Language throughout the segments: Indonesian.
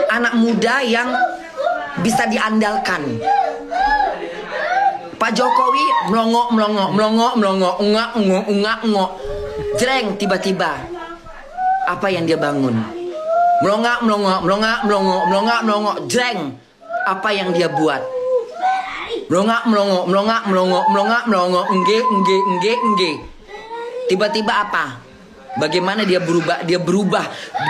anak muda yang bisa diandalkan. Pak Jokowi melongo, ungak, jreng tiba-tiba. Apa yang dia bangun? Melongo, jreng. Apa yang dia buat? Melongo, engge. Tiba-tiba apa? Bagaimana dia berubah,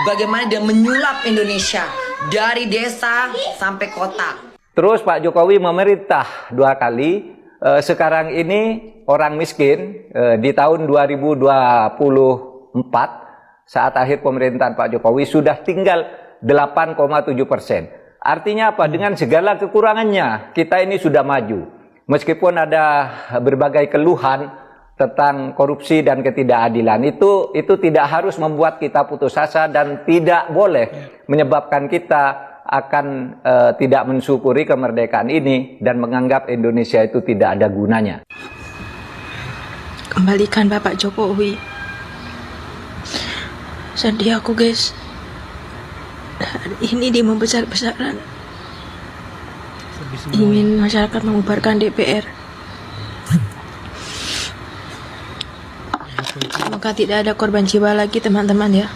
bagaimana dia menyulap Indonesia dari desa sampai kota. Terus Pak Jokowi memerintah 2 kali. Sekarang ini orang miskin di tahun 2024 saat akhir pemerintahan Pak Jokowi sudah tinggal 8,7%. Artinya apa? Dengan segala kekurangannya kita ini sudah maju. Meskipun ada berbagai keluhan tentang korupsi dan ketidakadilan, itu tidak harus membuat kita putus asa dan tidak boleh menyebabkan kita akan tidak mensyukuri kemerdekaan ini dan menganggap Indonesia itu tidak ada gunanya. Kembalikan Bapak Jokowi. Sedih aku guys. Ini dia membesar-besaran. Ingin masyarakat mengubarkan DPR. Semoga tidak ada korban jiwa lagi teman-teman ya.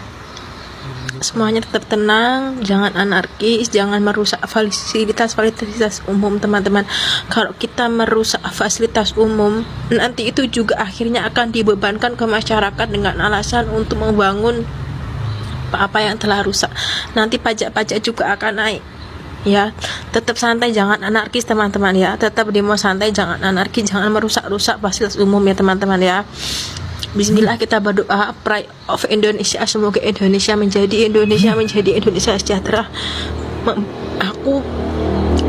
Semuanya tetap tenang, jangan anarkis, jangan merusak fasilitas umum teman-teman. Kalau kita merusak fasilitas umum, nanti itu juga akhirnya akan dibebankan ke masyarakat dengan alasan untuk membangun apa yang telah rusak. Nanti pajak-pajak juga akan naik. Ya, tetap santai, jangan anarkis teman-teman ya. Tetap demo santai, jangan anarkis, jangan merusak-rusak fasilitas umum ya teman-teman ya. Bismillah kita berdoa, Pride of Indonesia, semoga Indonesia menjadi Indonesia sejahtera.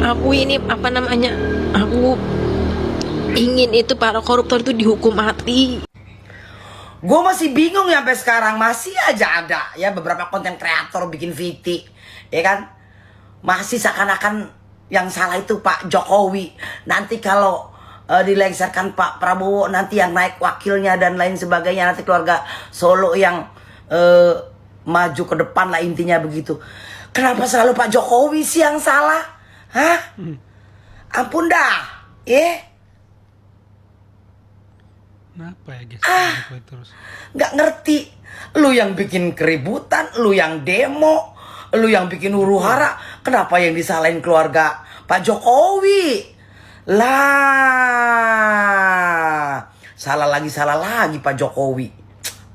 Aku ini apa namanya? Aku ingin itu para koruptor itu dihukum mati. Gue masih bingung ya sampai sekarang, masih aja ada ya beberapa konten kreator bikin VT, ya kan? Masih seakan-akan yang salah itu Pak Jokowi. Nanti kalau dilengsarkan Pak Prabowo, nanti yang naik wakilnya dan lain sebagainya, nanti keluarga Solo yang maju ke depan lah, intinya begitu. Kenapa selalu Pak Jokowi sih yang salah? Hah? Ampun dah, Kenapa ya guys? Terus nggak ngerti. Lu yang bikin keributan, lu yang demo, lu yang bikin huru hara. Kenapa yang disalahin keluarga Pak Jokowi? Lah, salah lagi Pak Jokowi.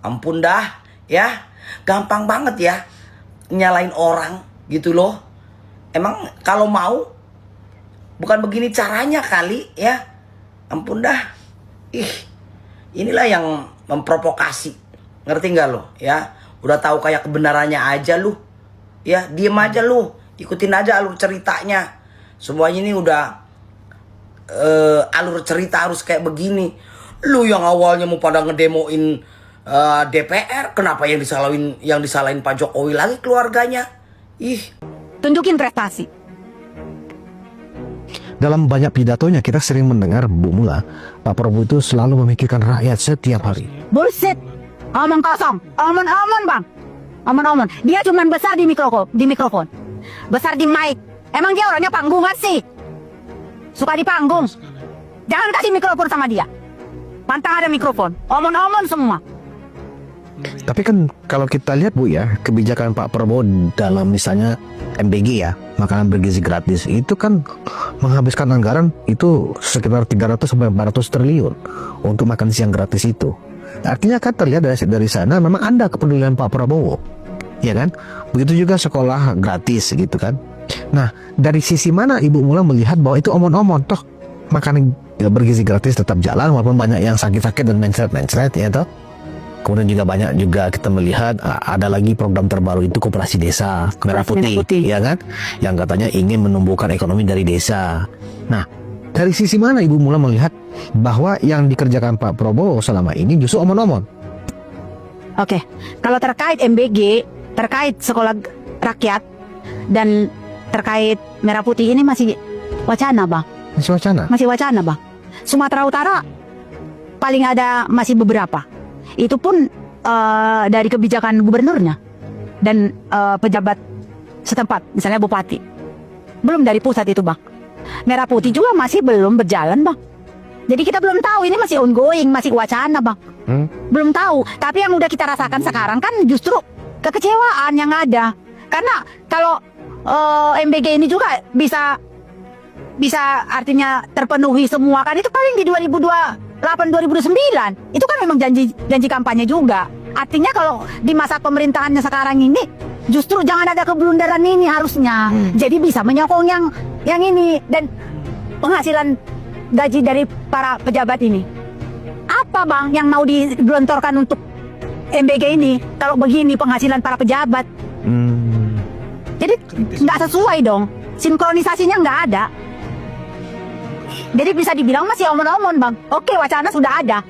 Ampun dah, ya. Gampang banget ya nyalain orang gitu loh. Emang kalau mau bukan begini caranya kali ya. Ampun dah. Inilah yang memprovokasi. Ngerti nggak lo? Ya, udah tahu kayak kebenarannya aja lu. Ya, diem aja lu. Ikutin aja alur ceritanya. Semuanya ini udah alur cerita harus kayak begini. Lu yang awalnya mau pada ngedemoin DPR, kenapa yang disalahin Pak Jokowi lagi keluarganya? Tunjukin prestasi. Dalam banyak pidatonya kita sering mendengar Bu Mula, Pak Prabowo itu selalu memikirkan rakyat setiap hari. Bullshit. Omong kosong. Omong bang. Omong. Dia cuma besar di mikrofon. Besar di mic. Emang dia orangnya panggungan sih? Suka di panggung. Jangan kasih mikrofon sama dia. Pantang ada mikrofon. Omong semua. Tapi kan kalau kita lihat Bu ya, kebijakan Pak Prabowo dalam misalnya MBG ya, makanan bergizi gratis, itu kan menghabiskan anggaran itu sekitar 300 sampai 400 triliun untuk makan siang gratis itu. Artinya kan terlihat dari sana memang ada kepedulian Pak Prabowo, ya kan? Begitu juga sekolah gratis gitu kan. Nah, dari sisi mana Ibu Mula melihat bahwa itu omong-omong, toh makanan bergizi gratis tetap jalan walaupun banyak yang sakit-sakit dan mencret ya toh. Kemudian juga banyak juga kita melihat ada lagi program terbaru itu Koperasi Desa Merah Putih, ya kan, yang katanya ingin menumbuhkan ekonomi dari desa. Nah, dari sisi mana Ibu Mula melihat bahwa yang dikerjakan Pak Prabowo selama ini justru omong-omong? Oke, kalau terkait MBG, terkait sekolah rakyat dan terkait Merah Putih ini masih wacana bang. Masih wacana bang. Sumatera Utara paling ada masih beberapa. Itu pun dari kebijakan gubernurnya dan pejabat setempat, misalnya bupati. Belum dari pusat itu bang. Merah Putih juga masih belum berjalan bang. Jadi kita belum tahu, ini masih ongoing, masih wacana bang. Belum tahu. Tapi yang udah kita rasakan sekarang kan justru kekecewaan yang ada. Karena kalau MBG ini juga bisa artinya terpenuhi semua kan, itu paling di 2028 2029. Itu kan memang janji kampanye juga. Artinya kalau di masa pemerintahannya sekarang ini justru jangan ada keblunderan ini harusnya. Jadi bisa menyokong yang ini, dan penghasilan gaji dari para pejabat ini. Apa bang yang mau digelontorkan untuk MBG ini kalau begini penghasilan para pejabat? Jadi nggak sesuai dong, sinkronisasinya nggak ada. Jadi bisa dibilang masih omon-omon bang. Oke, wacana sudah ada,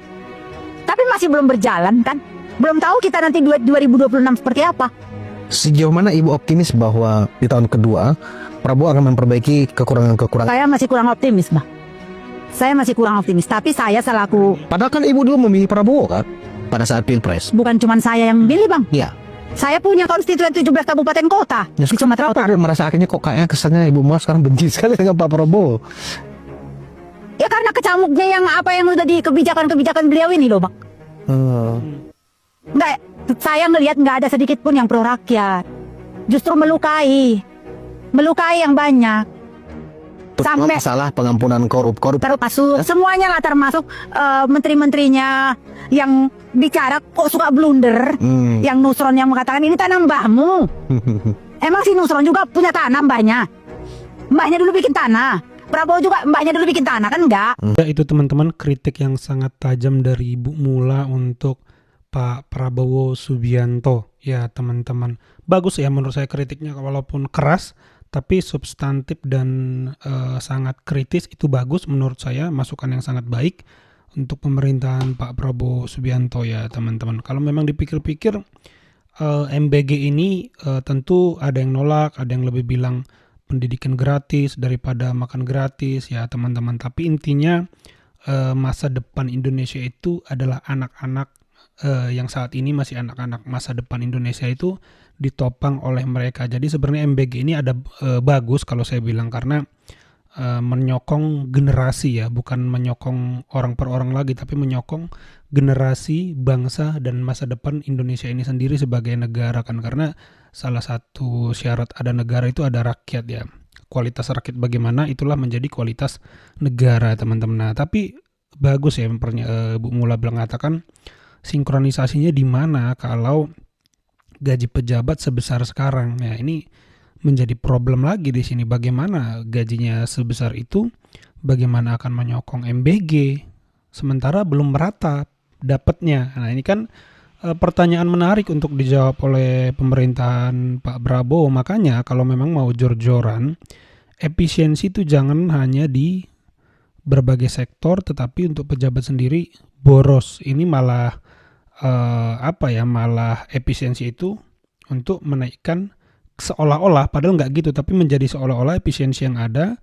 tapi masih belum berjalan kan. Belum tahu kita nanti 2026 seperti apa. Sejauh mana Ibu optimis bahwa di tahun kedua Prabowo akan memperbaiki kekurangan-kekurangan? Saya masih kurang optimis bang. Saya masih kurang optimis. Tapi saya selaku, Padahal kan Ibu dulu memilih Prabowo kan pada saat Pilpres. bukan cuma saya yang pilih bang. Iya. Saya punya konstituen 17 kabupaten kota Ya, di Sumatera kenapa Utara. merasa akhirnya kok kayaknya kesannya Ibu Mas sekarang benci sekali dengan Pak Prabowo? Ya karena kecamuknya yang udah di kebijakan-kebijakan beliau ini loh bang. Nggak, saya ngelihat nggak ada sedikit pun yang pro rakyat. Justru melukai yang banyak. Terutama Sampai masalah pengampunan korup. termasuk semuanya lah, termasuk menteri-menterinya yang bicara kok suka blunder. Yang Nusron yang mengatakan ini tanah mbahmu. Emang si Nusron juga punya tanah mbahnya. Mbahnya dulu bikin tanah. Prabowo juga mbahnya dulu bikin tanah kan enggak? Ya, itu teman-teman kritik yang sangat tajam dari Ibu Mula untuk Pak Prabowo Subianto. Ya teman-teman, bagus ya menurut saya kritiknya, walaupun keras tapi substantif dan sangat kritis. Itu bagus menurut saya, masukan yang sangat baik untuk pemerintahan Pak Prabowo Subianto ya teman-teman. Kalau memang dipikir-pikir MBG ini tentu ada yang nolak, ada yang lebih bilang pendidikan gratis daripada makan gratis ya teman-teman. Tapi intinya masa depan Indonesia itu adalah anak-anak yang saat ini masih anak-anak. Masa depan Indonesia itu ditopang oleh mereka. Jadi sebenarnya MBG ini ada bagus kalau saya bilang, karena menyokong generasi ya, bukan menyokong orang per orang lagi, tapi menyokong generasi, bangsa, dan masa depan Indonesia ini sendiri sebagai negara kan. Karena salah satu syarat ada negara itu ada rakyat ya. Kualitas rakyat bagaimana, itulah menjadi kualitas negara teman-teman. Nah tapi bagus ya Bu Mula mengatakan sinkronisasinya di mana kalau gaji pejabat sebesar sekarang. Ya ini menjadi problem lagi di sini, bagaimana gajinya sebesar itu, bagaimana akan menyokong MBG sementara belum merata dapatnya. Nah ini kan pertanyaan menarik untuk dijawab oleh pemerintahan Pak Prabowo. Makanya kalau memang mau jor-joran, efisiensi itu jangan hanya di berbagai sektor, tetapi untuk pejabat sendiri boros. Ini malah malah efisiensi itu untuk menaikkan seolah-olah, padahal nggak gitu, tapi menjadi seolah-olah efisiensi yang ada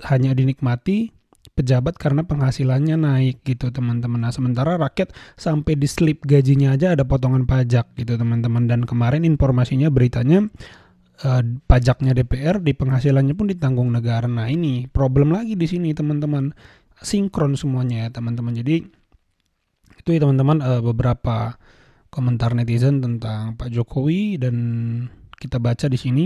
hanya dinikmati pejabat karena penghasilannya naik gitu teman-teman. Nah sementara rakyat sampai di slip gajinya aja ada potongan pajak gitu teman-teman. Dan kemarin informasinya, beritanya pajaknya DPR di penghasilannya pun ditanggung negara. Nah ini problem lagi di sini teman-teman, sinkron semuanya ya teman-teman. Jadi itu ya teman-teman beberapa komentar netizen tentang Pak Jokowi, dan kita baca di sini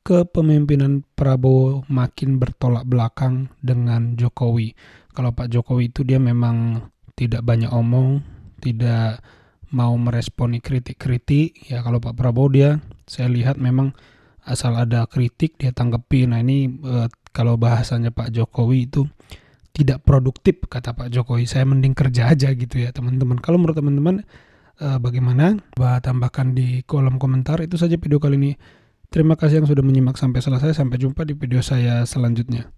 kepemimpinan Prabowo makin bertolak belakang dengan Jokowi. Kalau Pak Jokowi itu dia memang tidak banyak omong, tidak mau meresponi kritik-kritik. Ya kalau Pak Prabowo dia, saya lihat memang asal ada kritik dia tanggapi. Nah ini kalau bahasanya Pak Jokowi itu tidak produktif kata Pak Jokowi. Saya mending kerja aja gitu ya teman-teman. Kalau menurut teman-teman bagaimana? Tambahkan di kolom komentar. Itu saja video kali ini. Terima kasih yang sudah menyimak sampai selesai. Sampai jumpa di video saya selanjutnya.